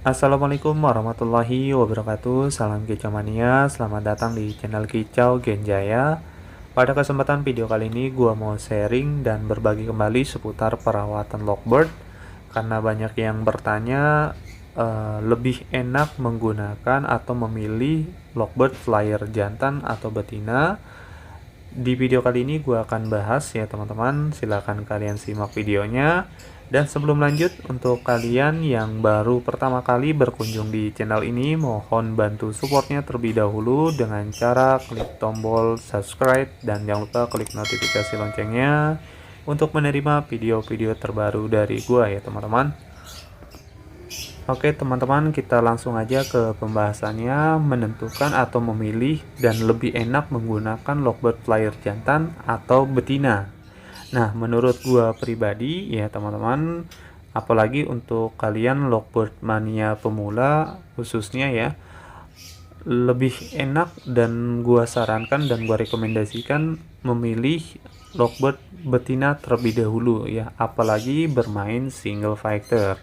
Assalamualaikum warahmatullahi wabarakatuh. Salam kicau mania, selamat datang di channel Kicau Genjaya. Pada kesempatan video kali ini gua mau sharing dan berbagi kembali seputar perawatan lovebird. Karena banyak yang bertanya lebih enak menggunakan atau memilih lovebird flyer jantan atau betina. Di video kali ini gue akan bahas ya teman-teman, silahkan kalian simak videonya. Dan sebelum lanjut, untuk kalian yang baru pertama kali berkunjung di channel ini, mohon bantu supportnya terlebih dahulu dengan cara klik tombol subscribe dan jangan lupa klik notifikasi loncengnya untuk menerima video-video terbaru dari gue ya teman-teman. Oke teman-teman, kita langsung aja ke pembahasannya, menentukan atau memilih dan lebih enak menggunakan lovebird flyer jantan atau betina. Nah, menurut gua pribadi ya teman-teman, apalagi untuk kalian lovebird mania pemula khususnya ya, lebih enak dan gua sarankan dan gua rekomendasikan memilih lovebird betina terlebih dahulu ya, apalagi bermain single fighter.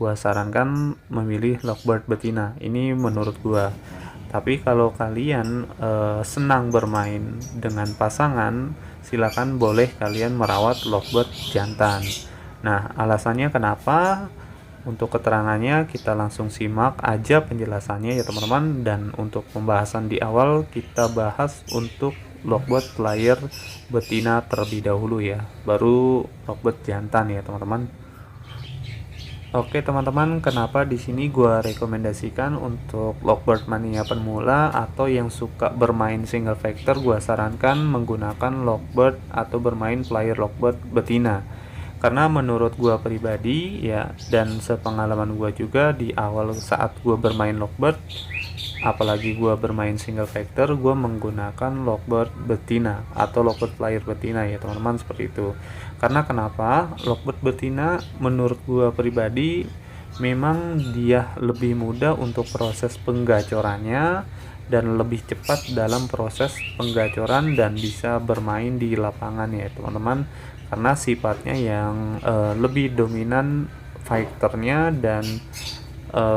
Gua sarankan memilih lovebird betina, ini menurut gua. Tapi kalau kalian senang bermain dengan pasangan, silakan boleh kalian merawat lovebird jantan. Nah, alasannya kenapa? Untuk keterangannya kita langsung simak aja penjelasannya ya teman-teman. Dan untuk pembahasan di awal kita bahas untuk lovebird flyer betina terlebih dahulu ya, baru lovebird jantan ya teman-teman. Oke teman-teman, kenapa di sini gua rekomendasikan untuk lovebird mania pemula atau yang suka bermain single factor, gua sarankan menggunakan lovebird atau bermain flyer lovebird betina. Karena menurut gua pribadi ya, dan sepengalaman gua juga di awal saat gua bermain lovebird, apalagi gua bermain single factor, gua menggunakan lovebird betina atau lovebird flyer betina ya teman-teman, seperti itu. Karena kenapa? Lovebird betina menurut gua pribadi memang dia lebih mudah untuk proses penggacorannya dan lebih cepat dalam proses penggacoran dan bisa bermain di lapangan ya teman-teman, karena sifatnya yang lebih dominan fighternya dan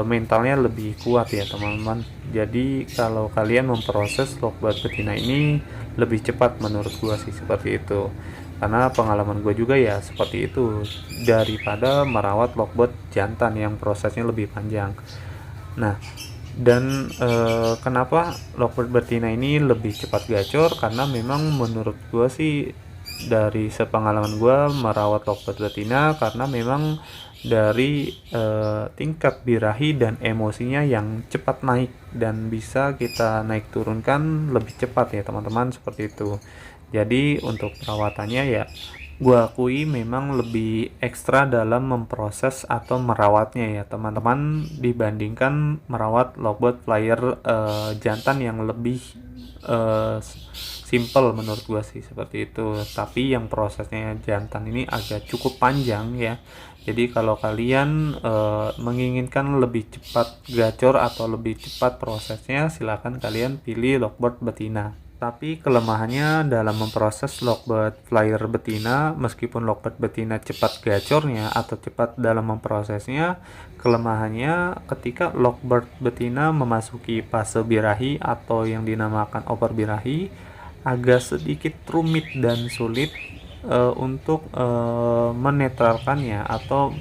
mentalnya lebih kuat ya teman-teman. Jadi kalau kalian memproses lovebird betina ini lebih cepat menurut gua sih, seperti itu. Karena pengalaman gue juga ya seperti itu, daripada merawat lovebird jantan yang prosesnya lebih panjang. Nah, dan kenapa lovebird betina ini lebih cepat gacor? Karena memang menurut gue sih, dari sepengalaman gue merawat lovebird betina, karena memang dari tingkat birahi dan emosinya yang cepat naik dan bisa kita naik turunkan lebih cepat ya teman-teman, seperti itu. Jadi untuk perawatannya ya gua akui memang lebih ekstra dalam memproses atau merawatnya ya teman-teman, dibandingkan merawat lovebird flyer jantan yang lebih simple menurut gua sih, seperti itu. Tapi yang prosesnya jantan ini agak cukup panjang ya. Jadi kalau kalian menginginkan lebih cepat gacor atau lebih cepat prosesnya, silahkan kalian pilih lovebird betina. Tapi kelemahannya dalam memproses lovebird flyer betina, meskipun lovebird betina cepat gacornya atau cepat dalam memprosesnya, kelemahannya ketika lovebird betina memasuki fase birahi atau yang dinamakan over birahi, agak sedikit rumit dan sulit untuk menetralkannya atau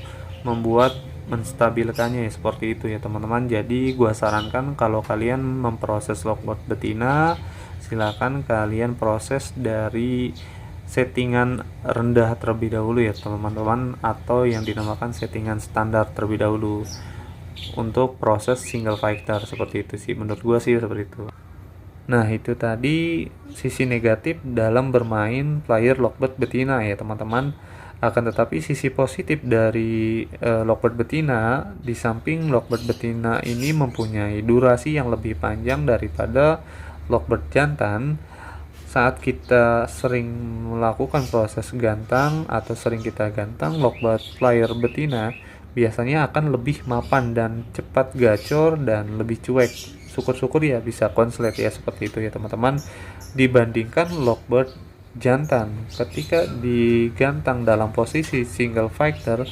membuat menstabilkannya ya, seperti itu ya teman-teman. Jadi gua sarankan kalau kalian memproses lovebird betina, silakan kalian proses dari settingan rendah terlebih dahulu ya teman-teman, atau yang dinamakan settingan standar terlebih dahulu untuk proses single fighter, seperti itu sih menurut gua sih, seperti itu. Nah itu tadi sisi negatif dalam bermain flyer lovebird betina ya teman-teman. Akan tetapi sisi positif dari lovebird betina, di samping lovebird betina ini mempunyai durasi yang lebih panjang daripada lovebird jantan, saat kita sering melakukan proses gantang atau sering kita gantang, lovebird flyer betina biasanya akan lebih mapan dan cepat gacor dan lebih cuek. Syukur-syukur ya bisa konslet ya, seperti itu ya teman-teman, dibandingkan lovebird jantan ketika digantang dalam posisi single fighter,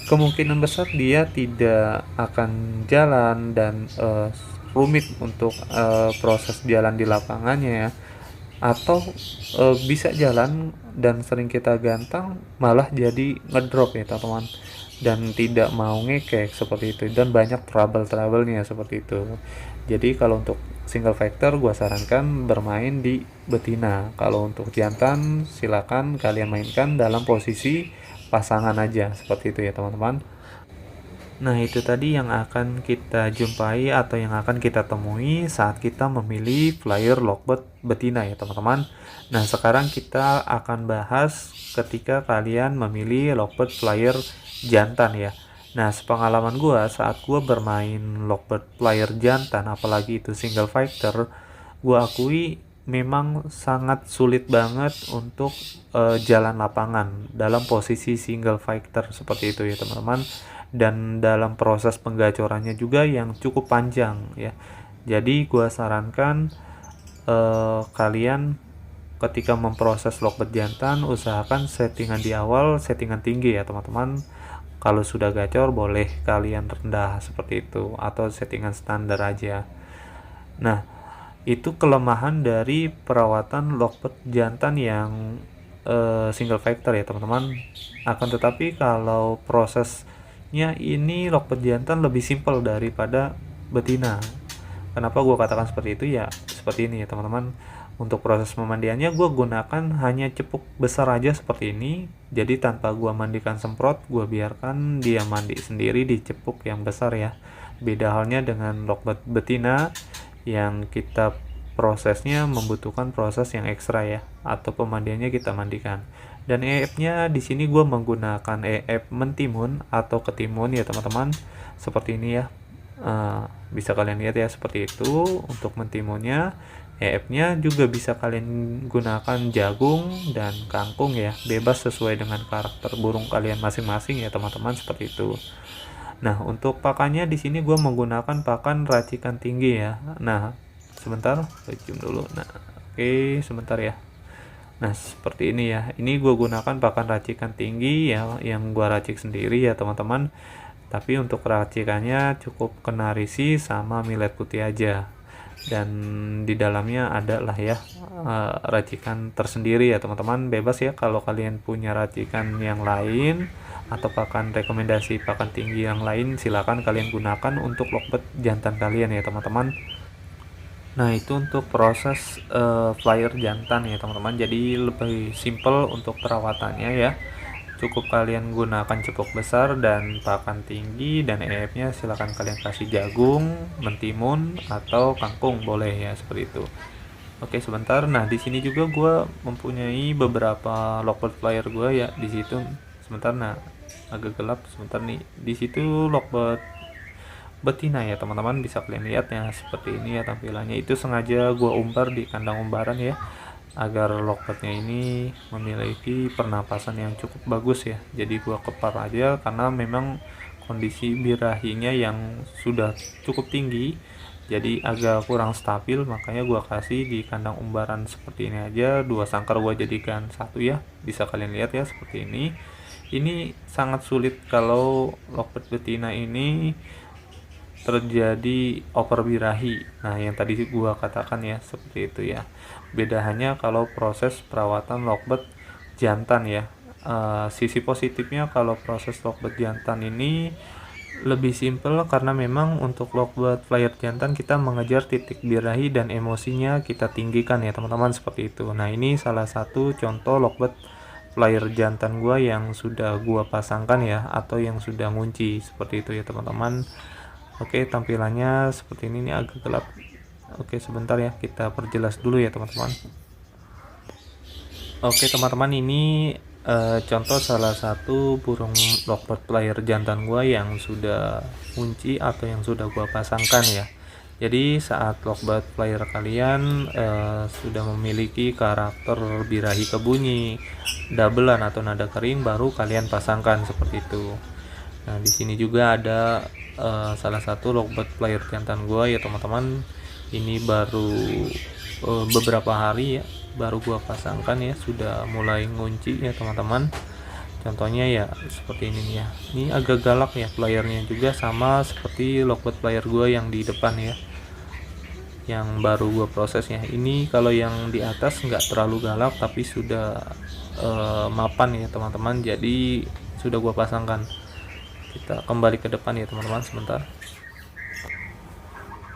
kemungkinan besar dia tidak akan jalan dan rumit untuk proses jalan di lapangannya ya, atau bisa jalan dan sering kita gantang malah jadi ngedrop ya teman-teman, dan tidak mau ngekek seperti itu, dan banyak trouble-troublenya seperti itu. Jadi kalau untuk single factor gue sarankan bermain di betina. Kalau untuk jantan silakan kalian mainkan dalam posisi pasangan aja seperti itu ya teman-teman. Nah, itu tadi yang akan kita jumpai atau yang akan kita temui saat kita memilih flyer Lockbird betina ya teman-teman. Nah, sekarang kita akan bahas ketika kalian memilih Lockbird flyer jantan ya. Nah, sepengalaman gue saat gue bermain Lockbird flyer jantan, apalagi itu single fighter, gue akui memang sangat sulit banget untuk jalan lapangan dalam posisi single fighter seperti itu ya teman-teman, dan dalam proses penggacorannya juga yang cukup panjang ya. Jadi gue sarankan kalian ketika memproses Lockbird jantan usahakan settingan di awal settingan tinggi ya teman-teman. Kalau sudah gacor boleh kalian rendah seperti itu, atau settingan standar aja. Nah, itu kelemahan dari perawatan Lockbird jantan yang single factor ya teman-teman. Akan tetapi kalau prosesnya ini Lockbird jantan lebih simpel daripada betina. Kenapa gue katakan seperti itu ya? Seperti ini ya teman-teman. Untuk proses pemandiannya gue gunakan hanya cepuk besar aja seperti ini. Jadi tanpa gue mandikan semprot, gue biarkan dia mandi sendiri di cepuk yang besar ya. Beda halnya dengan Lockbird betina yang kita prosesnya membutuhkan proses yang ekstra ya, atau pemandiannya kita mandikan. Dan EF-nya di sini gue menggunakan EF mentimun atau ketimun ya teman-teman. Seperti ini ya. Bisa kalian lihat ya seperti itu untuk mentimunnya. EF-nya juga bisa kalian gunakan jagung dan kangkung ya, bebas sesuai dengan karakter burung kalian masing-masing ya teman-teman, seperti itu. Nah, untuk pakannya di sini gue menggunakan pakan racikan tinggi ya. Nah, sebentar, zoom dulu. Nah, oke, sebentar ya. Nah, seperti ini ya. Ini gue gunakan pakan racikan tinggi ya, yang gue racik sendiri ya teman-teman. Tapi untuk racikannya cukup kenarisi sama millet putih aja. Dan di dalamnya ada lah ya racikan tersendiri ya teman-teman. Bebas ya kalau kalian punya racikan yang lain atau pakan rekomendasi pakan tinggi yang lain, silakan kalian gunakan untuk Lockbird jantan kalian ya teman-teman. Nah, itu untuk proses flyer jantan ya teman-teman. Jadi lebih simple untuk perawatannya ya. Cukup kalian gunakan cepuk besar dan pakan tinggi, dan EF-nya silahkan kalian kasih jagung, mentimun, atau kangkung boleh ya seperti itu. Oke, sebentar. Nah, di sini juga gue mempunyai beberapa Lockbird flyer gue ya di situ. Sebentar, nah agak gelap sebentar nih. Di situ Lockbird betina ya teman-teman, bisa kalian lihat ya seperti ini ya tampilannya. Itu sengaja gue umbar di kandang umbaran ya, agar Lockbirdnya ini memiliki pernapasan yang cukup bagus ya. Jadi gua kepar aja karena memang kondisi birahinya yang sudah cukup tinggi, jadi agak kurang stabil, makanya gua kasih di kandang umbaran seperti ini aja. Dua sangkar gua jadikan satu ya, bisa kalian lihat ya seperti ini. Ini sangat sulit kalau Lockbird betina ini terjadi over birahi. Nah, yang tadi gua katakan ya seperti itu ya. Beda hanya kalau proses perawatan Lockbird jantan ya. Sisi positifnya kalau proses Lockbird jantan ini lebih simpel karena memang untuk Lockbird flyer jantan kita mengejar titik birahi dan emosinya kita tinggikan ya teman-teman, seperti itu. Nah, ini salah satu contoh Lockbird flyer jantan gua yang sudah gua pasangkan ya, atau yang sudah ngunci seperti itu ya teman-teman. Oke, tampilannya seperti ini agak gelap. Oke, sebentar ya, kita perjelas dulu ya teman-teman. Oke teman-teman, ini contoh salah satu burung Lockbird flyer jantan gua yang sudah kunci atau yang sudah gua pasangkan ya. Jadi saat Lockbird flyer kalian sudah memiliki karakter birahi kebunyi, dabelan atau nada kering, baru kalian pasangkan seperti itu. Nah, di sini juga ada salah satu Lockbird flyer jantan gua ya teman-teman. Ini baru beberapa hari ya baru gua pasangkan ya, sudah mulai ngunci ya teman-teman. Contohnya ya seperti ini nih ya, ini agak galak ya playernya, juga sama seperti Lockbird player gue yang di depan ya, yang baru gue prosesnya. Ini kalau yang di atas nggak terlalu galak tapi sudah mapan ya teman-teman, jadi sudah gue pasangkan. Kita kembali ke depan ya teman-teman sebentar.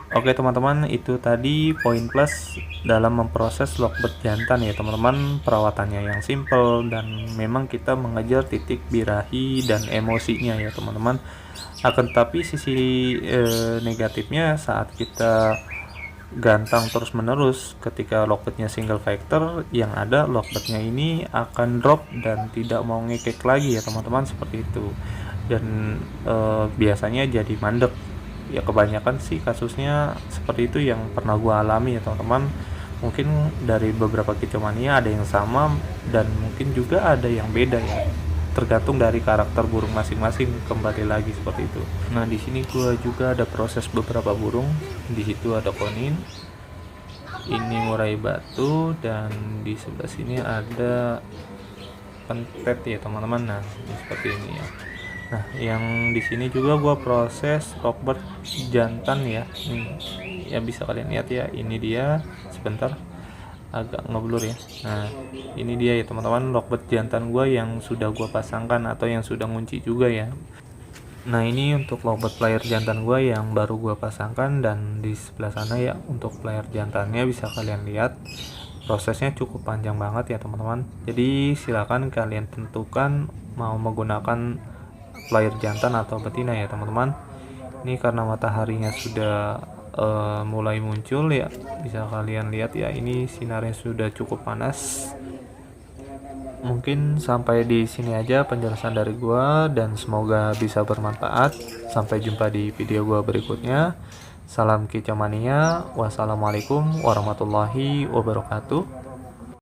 Oke teman-teman, itu tadi poin plus dalam memproses Lockbird jantan ya teman-teman. Perawatannya yang simple dan memang kita mengejar titik birahi dan emosinya ya teman-teman. Akan tetapi sisi negatifnya saat kita gantang terus menerus, ketika Lockbirdnya single factor, yang ada Lockbirdnya ini akan drop dan tidak mau ngekek lagi ya teman-teman, seperti itu. Dan biasanya jadi mandek ya, kebanyakan sih kasusnya seperti itu yang pernah gua alami ya teman-teman. Mungkin dari beberapa kicomania ada yang sama dan mungkin juga ada yang beda ya, tergantung dari karakter burung masing-masing, kembali lagi seperti itu. Nah di sini gua juga ada proses beberapa burung. Di situ ada konin, ini murai batu, dan di sebelah sini ada pentet ya teman-teman. Nah ini seperti ini ya. Nah, yang di sini juga gua proses Lockbird jantan ya. Ya bisa kalian lihat ya, ini dia. Sebentar, agak ngeblur ya. Nah, ini dia ya teman-teman, Lockbird jantan gua yang sudah gua pasangkan atau yang sudah ngunci juga ya. Nah, ini untuk Lockbird player jantan gua yang baru gua pasangkan, dan di sebelah sana ya untuk player jantannya bisa kalian lihat. Prosesnya cukup panjang banget ya teman-teman. Jadi silakan kalian tentukan mau menggunakan player jantan atau betina ya teman-teman. Ini karena mataharinya sudah mulai muncul ya, bisa kalian lihat ya, ini sinarnya sudah cukup panas. Mungkin sampai di sini aja penjelasan dari gua, dan semoga bisa bermanfaat. Sampai jumpa di video gua berikutnya. Salam kicau mania. Wassalamualaikum warahmatullahi wabarakatuh.